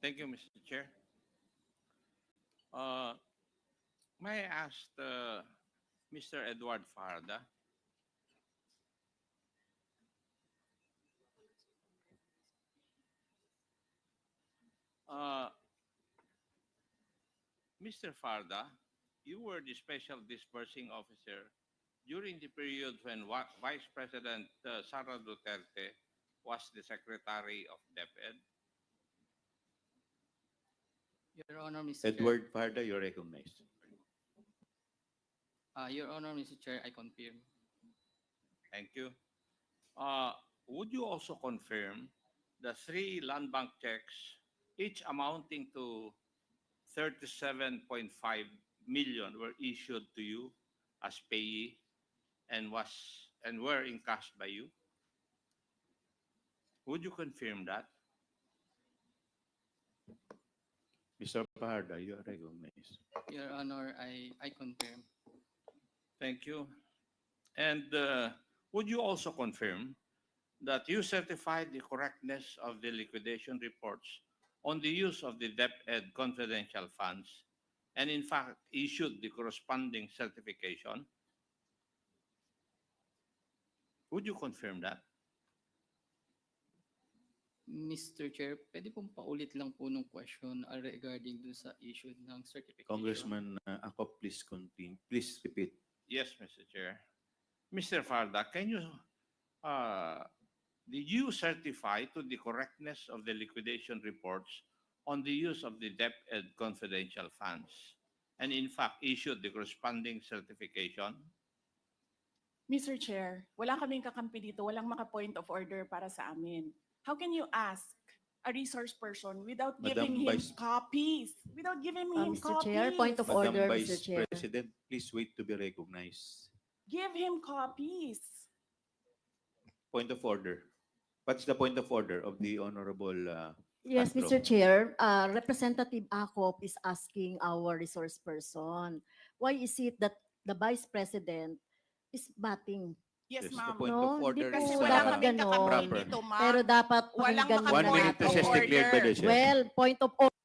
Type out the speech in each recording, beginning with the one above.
Thank you, Mr. Chair. Uh, may I ask Mr. Edward Farda? Uh, Mr. Farda, you were the special disbursing officer during the period when Vice President Sara Duterte was the Secretary of DepEd. Your Honor, Mr. Chair. Edward Farda, you're recognized. Your Honor, Mr. Chair, I confirm. Thank you. Uh, would you also confirm the three land bank checks, each amounting to 37.5 million, were issued to you as payee and were encashed by you? Would you confirm that? Mr. Farda, you are recognized. Your Honor, I confirm. Thank you. And would you also confirm that you certified the correctness of the liquidation reports on the use of the DepEd confidential funds and in fact issued the corresponding certification? Would you confirm that? Mr. Chair, pwede pong paulit lang po nung question regarding dun sa issue ng certification. Congressman Akop, please continue. Please repeat. Yes, Mr. Chair. Mr. Farda, can you did you certify to the correctness of the liquidation reports on the use of the DepEd confidential funds and in fact issued the corresponding certification? Mr. Chair, wala kaming kakampi dito, walang maka-point of order para sa amin. How can you ask a resource person without Madam giving him Vice- copies? Without giving him Mr. copies. Chair, point of Madam order, Vice Mr. Chair. President, please wait to be recognized. Give him copies. Point of order. What's the point of order of the Honorable Yes, Castro? Mr. Chair, Representative Acop is asking our resource person, why is it that the Vice President is batting? Yes, Yes, the ma'am. point No, of hindi order po is Kasi dapat wala uh, kaming kakampi ganon. proper. dito, ma'am. Pero dapat Walang pakinggan One muna minute maka-point of recess natin. declared by the order. chair. Well, point of order.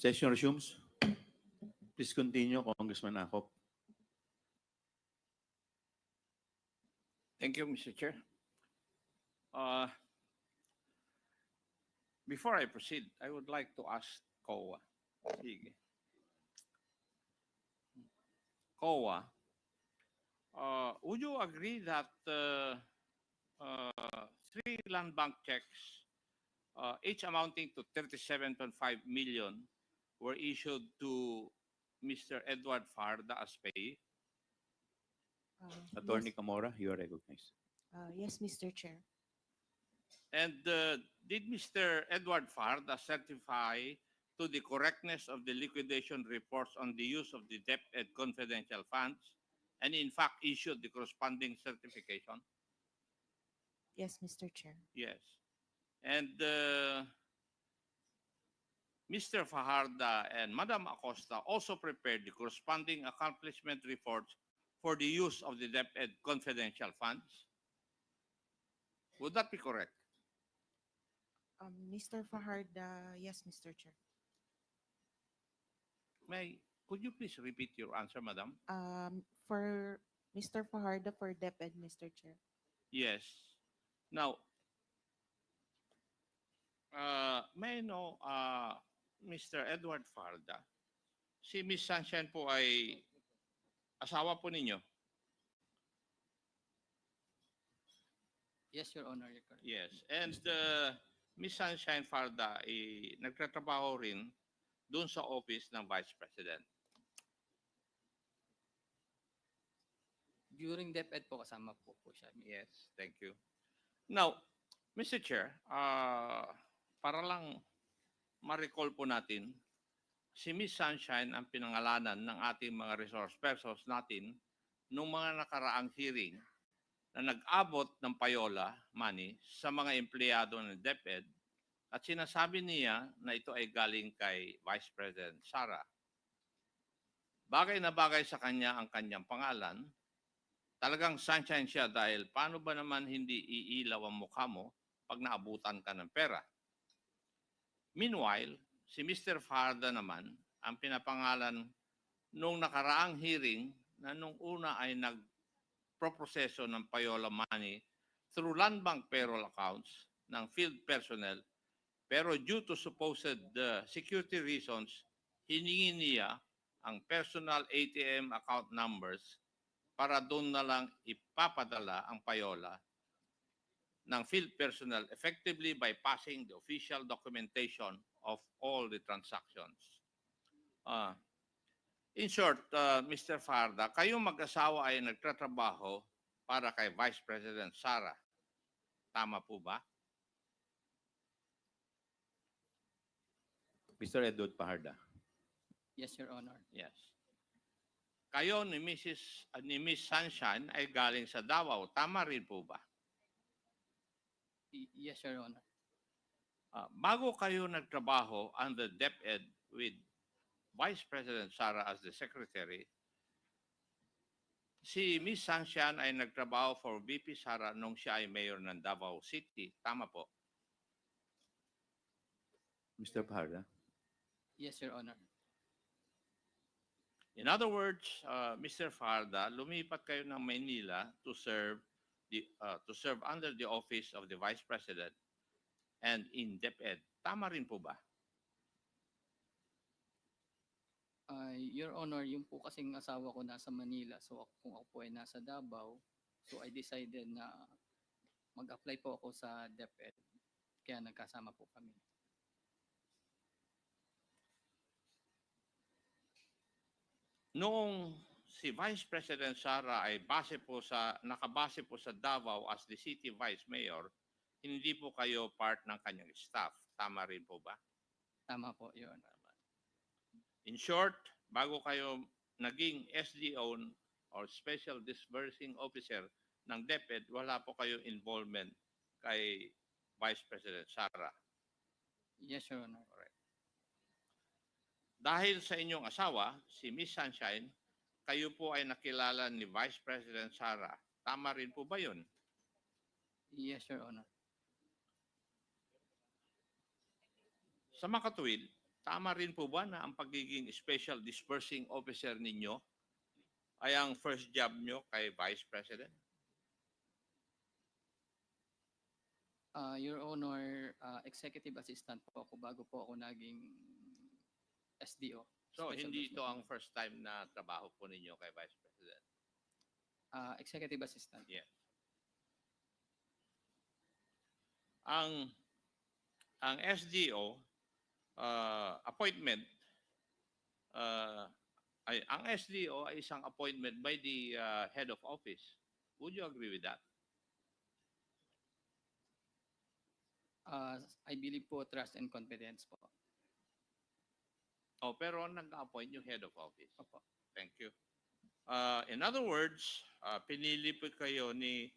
Session resumes. Please continue, Congressman Akop. Thank you, Mr. Chair. Uh, Before I proceed, I would like to ask COA. Sige. COA, would you agree that three land bank checks, each amounting to 37.5 million, were issued to Mr. Edward Farda as payee? Attorney Camora, you are recognized. Yes, Mr. Chair. And did Mr. Edward Farda certify to the correctness of the liquidation reports on the use of the DepEd confidential funds, and in fact issued the corresponding certification? Yes, Mr. Chair. Yes. And Mr. Fajarda and Madam Acosta also prepared the corresponding accomplishment reports for the use of the DepEd confidential funds? Would that be correct? Mr. Fajarda, yes, Mr. Chair. Could you please repeat your answer, Madam? For Mr. Fajarda for DepEd, Mr. Chair. Yes. Now, may I know, Mr. Edward Farda, si Miss Sunshine po ay asawa po ninyo? Yes, Your Honor, you're correct. Yes. And Miss Sunshine Farda ay nagtatrabaho rin doon sa office ng Vice President. During DepEd po, kasama po siya. Yes, thank you. Now, Mr. Chair, para lang ma-recall po natin, si Miss Sunshine ang pinangalanan ng ating mga resource persons natin nung mga nakaraang hearing na nag-abot ng payola money sa mga empleyado ng DepEd at sinasabi niya na ito ay galing kay Vice President Sara. Bagay na bagay sa kanya ang kanyang pangalan. Talagang sunshine siya dahil paano ba naman hindi iilaw ang mukha mo pag naabutan ka ng pera? Meanwhile, si Mr. Farda naman ang pinapangalan nung nakaraang hearing na nung una ay nagproproseso ng payola money through land bank payroll accounts ng field personnel, pero due to supposed security reasons, hiningi niya ang personal ATM account numbers para doon na lang ipapadala ang payola ng field personnel, effectively bypassing the official documentation of all the transactions. In short, Mr. Farda, kayong mag-asawa ay nagtatrabaho para kay Vice President Sara. Tama po ba? Mr. Edward Paharda. Yes, Your Honor. Yes. Kayo ni Miss Sunshine ay galing sa Davao. Tama rin po ba? Yes, Your Honor. Bago kayo nagtrabaho under DepEd with Vice President Sara as the Secretary, si Miss Sunshine ay nagtrabaho for VP Sara nung siya ay mayor ng Davao City. Tama po? Mr. Paharda. Yes, Your Honor. In other words, Mr. Farda, lumipat kayo ng Maynila to serve under the office of the Vice President and in DepEd. Tama rin po ba? Your Honor, yung po kasing asawa ko nasa Manila, so kung ako po ay nasa Davao, so I decided na mag-apply po ako sa DepEd, kaya nagkasama po kami. Noong si Vice President Sara ay nakabase po sa Davao as the City Vice Mayor, hindi po kayo part ng kanyang staff. Tama rin po ba? Tama po, Your Honor. In short, bago kayo naging SDO or Special Disbursing Officer ng DepEd, wala po kayo involvement kay Vice President Sara. Yes, Your Honor. Dahil sa inyong asawa, si Miss Sunshine, kayo po ay nakilala ni Vice President Sara. Tama rin po ba yun? Yes, Your Honor. Sa makatuwid, tama rin po ba na ang pagiging special dispersing officer ninyo ay ang first job nyo kay Vice President? Your Honor, executive assistant po ako bago po ako naging SDO. So, Special hindi ito Dispatch. ang first time na trabaho po ninyo kay Vice President. Executive assistant. Yes. Ang SDO appointment ang SDO ay isang appointment by the head of office. Would you agree with that? I believe po trust and confidence po. Oh, pero nag-appoint yung head of office. Opo. Thank you. In other words, pinili po kayo ni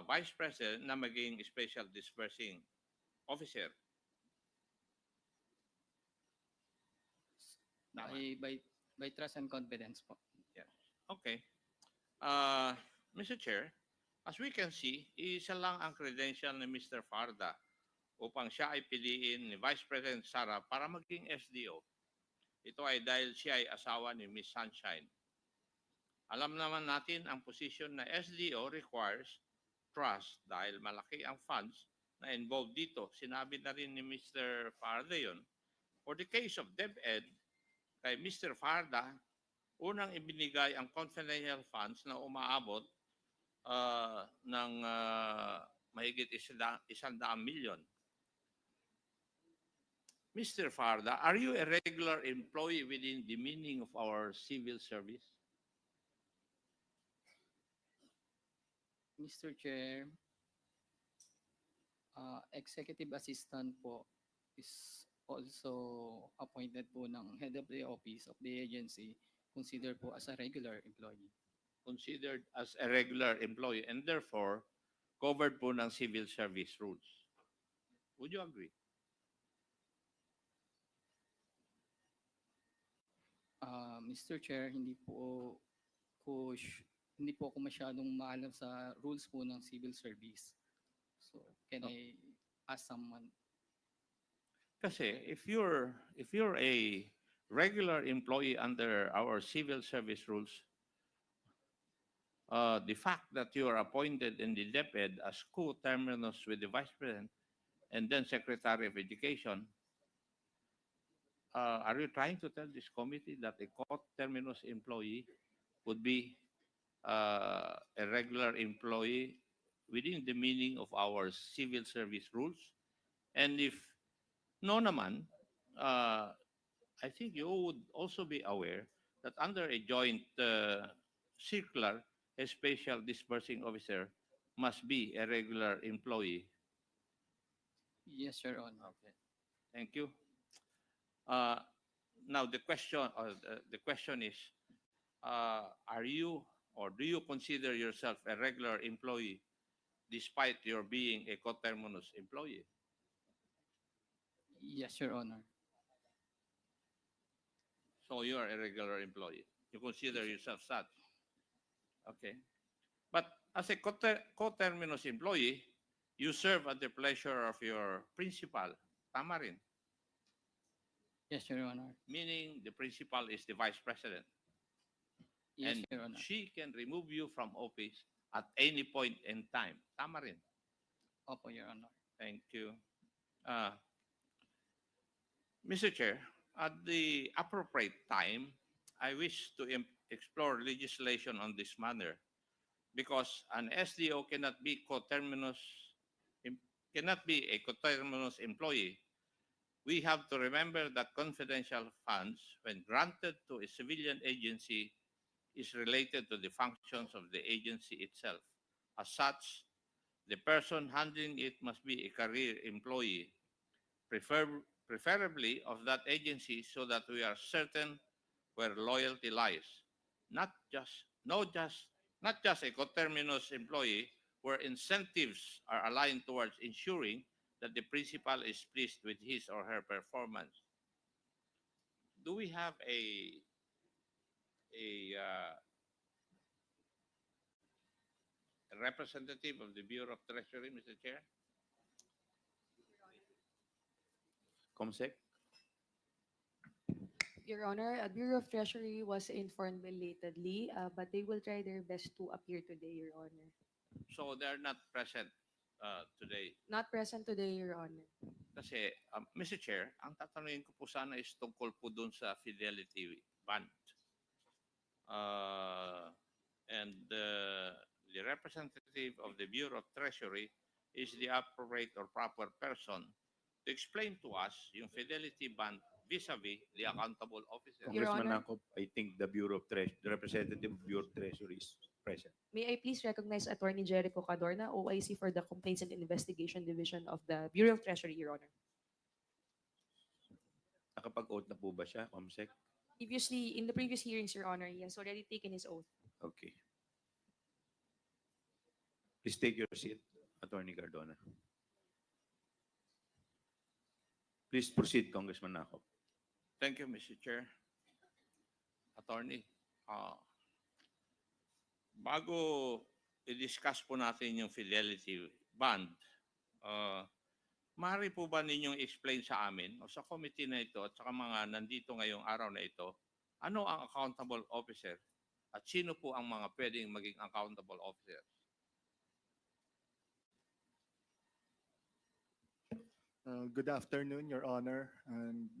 Vice President na maging special dispersing officer. Tama. By trust and confidence po. Okay. Mr. Chair, as we can see, isa lang ang credential ni Mr. Farda upang siya ay piliin ni Vice President Sara para maging SDO. Ito ay dahil siya ay asawa ni Miss Sunshine. Alam naman natin ang posisyon na SDO requires trust dahil malaki ang funds na involved dito. Sinabi na rin ni Mr. Farda yun. For the case of DepEd, kay Mr. Farda, unang ibinigay ang confidential funds na umaabot ng mahigit 100 milyon. Mr. Farda, are you a regular employee within the meaning of our civil service? Mr. Chair, executive assistant po is also appointed po ng head of the office of the agency, considered po as a regular employee. Considered as a regular employee and therefore covered po ng civil service rules. Would you agree? Mr. Chair, hindi po ako masyadong maalam sa rules po ng civil service. So, can I ask someone? Kasi if you're a regular employee under our civil service rules, the fact that you are appointed in the DepEd as co-terminus with the Vice President and then Secretary of Education, are you trying to tell this committee that a co-terminus employee would be a regular employee within the meaning of our civil service rules? And if no naman, I think you would also be aware that under a joint circular, a special disbursing officer must be a regular employee. Yes, Your Honor. Okay, thank you. Now the question is, are you or do you consider yourself a regular employee despite your being a coterminous employee? Yes, Your Honor. So you are a regular employee. You consider yourself such. Okay. But as a coterminous employee, you serve at the pleasure of your principal. Tama rin. Yes, Your Honor. Meaning the principal is the vice president. Yes, And Your Honor. she can remove you from office at any point in time. Tama rin. Opo, Your Honor. Thank you. Mr. Chair, at the appropriate time, I wish to explore legislation on this matter because an SDO cannot be a coterminous employee. We have to remember that confidential funds, when granted to a civilian agency, is related to the functions of the agency itself. As such, the person handling it must be a career employee, preferably of that agency, so that we are certain where loyalty lies. Not just a coterminous employee where incentives are aligned towards ensuring that the principal is pleased with his or her performance. Do we have a representative of the Bureau of Treasury, Mr. Chair? Comsec? Your Honor, Bureau of Treasury was informed belatedly, but they will try their best to appear today, Your Honor. So they're not present today. Not present today, Your Honor. Kasi, Mr. Chair, ang tatanungin ko po sana is tungkol po dun sa fidelity bond. And the representative of the Bureau of Treasury is the appropriate or proper person to explain to us yung fidelity bond vis-a-vis the accountable officer. Your Congressman Honor. Nakop, I think the Bureau of Treasury, the representative of Bureau of Treasury is present. May I please recognize Attorney Jericho Cadorna, OIC for the Complaints and Investigation Division of the Bureau of Treasury, Your Honor. Nakapag-oath na po ba siya, Comsec? Previously, in the previous hearings, Your Honor, he has already taken his oath. Okay. Please take your seat, Attorney Cardona. Please proceed, Congressman Nakop. Thank you, Mr. Chair. Attorney, bago i-discuss po natin yung fidelity bond, maaari po ba ninyong explain sa amin o sa committee na ito at sa mga nandito ngayong araw na ito, ano ang accountable officer at sino po ang mga pwedeng maging accountable officer? Good afternoon, Your Honor, and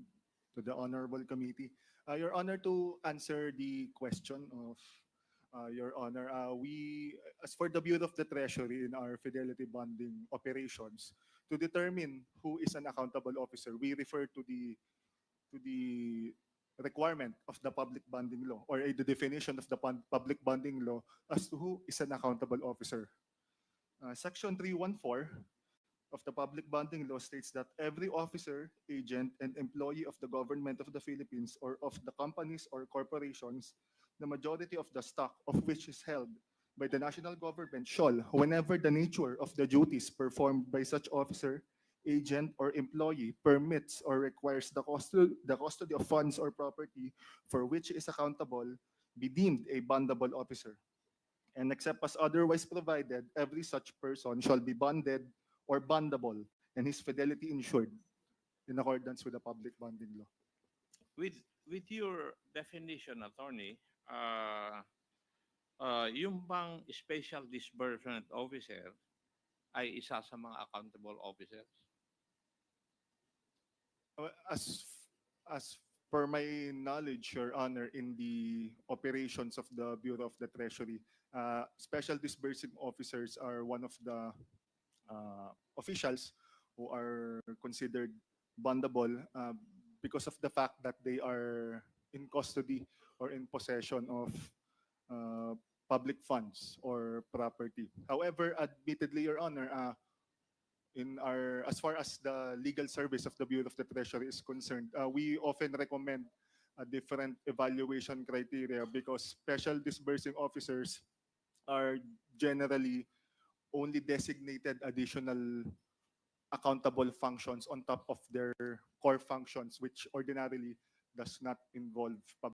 to the Honorable Committee. Your Honor, to answer the question of Your Honor, as for the Bureau of the Treasury in our fidelity bonding operations, to determine who is an accountable officer, we refer to the requirement of the public bonding law or the definition of the public bonding law as to who is an accountable officer. Section 314 of the public bonding law states that every officer, agent, and employee of the government of the Philippines or of the companies or corporations, the majority of the stock of which is held by the national government shall, whenever the nature of the duties performed by such officer, agent, or employee permits or requires the custody of funds or property for which he is accountable, be deemed a bondable officer. And except as otherwise provided, every such person shall be bonded or bondable, and his fidelity insured in accordance with the public bonding law. With your definition, attorney, yung bang special disbursement officer ay isa sa mga accountable officers? As per my knowledge, Your Honor, in the operations of the Bureau of the Treasury, special disbursing officers are one of the officials who are considered bondable because of the fact that they are in custody or in possession of public funds or property. However, admittedly, Your Honor, as far as the legal service of the Bureau of the Treasury is concerned, we often recommend a different evaluation criteria because special disbursing officers are generally only designated additional accountable functions on top of their core functions, which ordinarily does not involve public